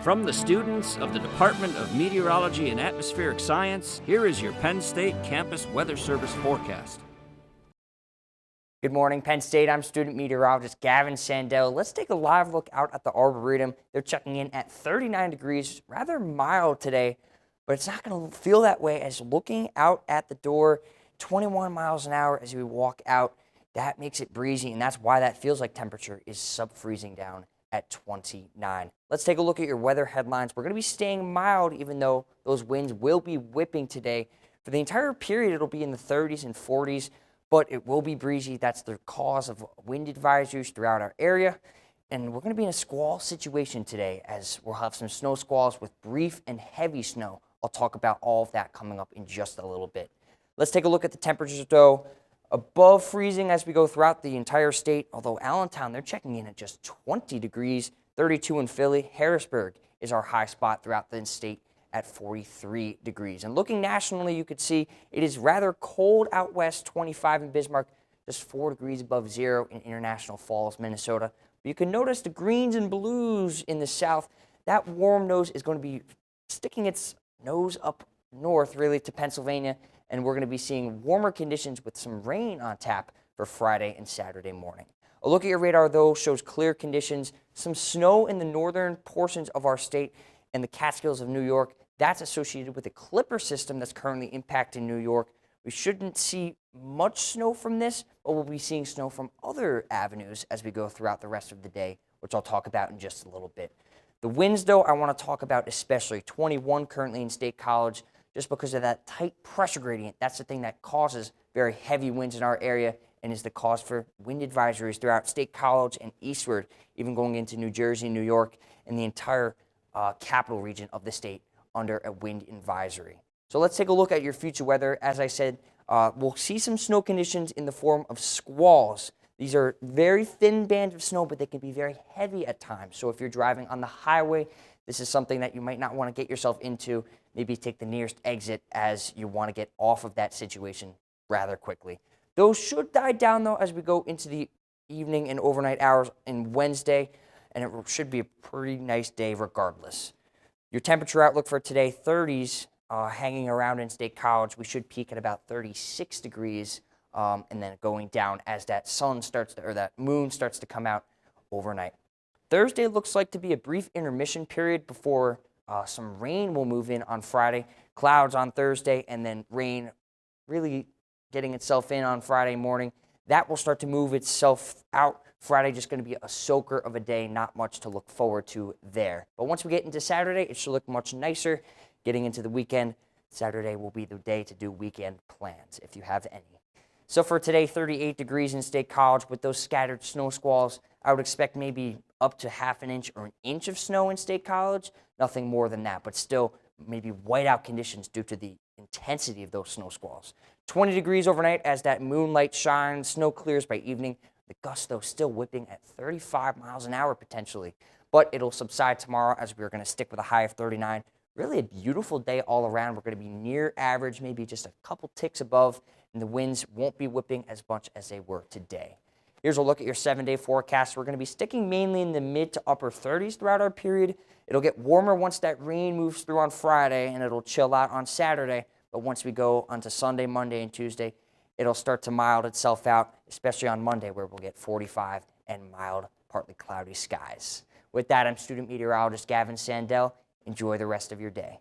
From the students of the Department of Meteorology and Atmospheric Science, here is your Penn State Campus Weather Service forecast. Good morning, Penn State. I'm student meteorologist Gavin Sandel. Let's take a live look out at the Arboretum. They're checking in at 39 degrees, rather mild today, but it's not going to feel that way as looking out at the door, 21 miles an hour as we walk out. That makes it breezy, and that's why that feels like temperature is sub-freezing down at 29. Let's take a look at your weather headlines. We're going to be staying mild even though those winds will be whipping today. For the entire period, it'll be in the 30s and 40s, but it will be breezy. That's the cause of wind advisories throughout our area. And we're going to be in a squall situation today as we'll have some snow squalls with brief and heavy snow. I'll talk about all of that coming up in just a little bit. Let's take a look at the temperatures though. Above freezing as we go throughout the entire state, although Allentown, they're checking in at just 20 degrees, 32 in Philly. Harrisburg is our high spot throughout the state at 43 degrees. And looking nationally, you could see it is rather cold out west, 25 in Bismarck, just 4 degrees above zero in International Falls, Minnesota. But you can notice the greens and blues in the south. That warm nose is going to be sticking its nose up north, really, to Pennsylvania. And we're going to be seeing warmer conditions with some rain on tap for Friday and Saturday morning. A look at your radar, though, shows clear conditions, some snow in the northern portions of our state and the Catskills of New York. That's associated with a clipper system that's currently impacting New York. We shouldn't see much snow from this, but we'll be seeing snow from other avenues as we go throughout the rest of the day, which I'll talk about in just a little bit. The winds, though, I want to talk about especially 21 currently in State College. Just because of that tight pressure gradient. That's the thing that causes very heavy winds in our area and is the cause for wind advisories throughout State College and eastward, even going into New Jersey, New York, and the entire capital region of the state under a wind advisory. So let's take a look at your future weather. As I said, we'll see some snow conditions in the form of squalls. These are very thin bands of snow, but they can be very heavy at times. So if you're driving on the highway, this is something that you might not want to get yourself into. Maybe take the nearest exit as you want to get off of that situation rather quickly. Those should die down, though, as we go into the evening and overnight hours in Wednesday, and it should be a pretty nice day regardless. Your temperature outlook for today, 30s hanging around in State College. We should peak at about 36 degrees, and then going down as that that moon starts to come out overnight. Thursday looks like to be a brief intermission period before some rain will move in on Friday. Clouds on Thursday, and then rain really getting itself in on Friday morning. That will start to move itself out. Friday just going to be a soaker of a day, not much to look forward to there. But once we get into Saturday, it should look much nicer. Getting into the weekend, Saturday will be the day to do weekend plans, if you have any. So for today, 38 degrees in State College with those scattered snow squalls. I would expect maybe up to half an inch or an inch of snow in State College. Nothing more than that, but still maybe whiteout conditions due to the intensity of those snow squalls. 20 degrees overnight as that moonlight shines. Snow clears by evening. The gusts, though, still whipping at 35 miles an hour potentially. But it'll subside tomorrow as we're going to stick with a high of 39. Really a beautiful day all around. We're going to be near average, maybe just a couple ticks above, and the winds won't be whipping as much as they were today. Here's a look at your 7-day forecast. We're going to be sticking mainly in the mid to upper 30s throughout our period. It'll get warmer once that rain moves through on Friday, and it'll chill out on Saturday. But once we go onto Sunday, Monday, and Tuesday, it'll start to mild itself out, especially on Monday where we'll get 45 and mild, partly cloudy skies. With that, I'm student meteorologist Gavin Sandel. Enjoy the rest of your day.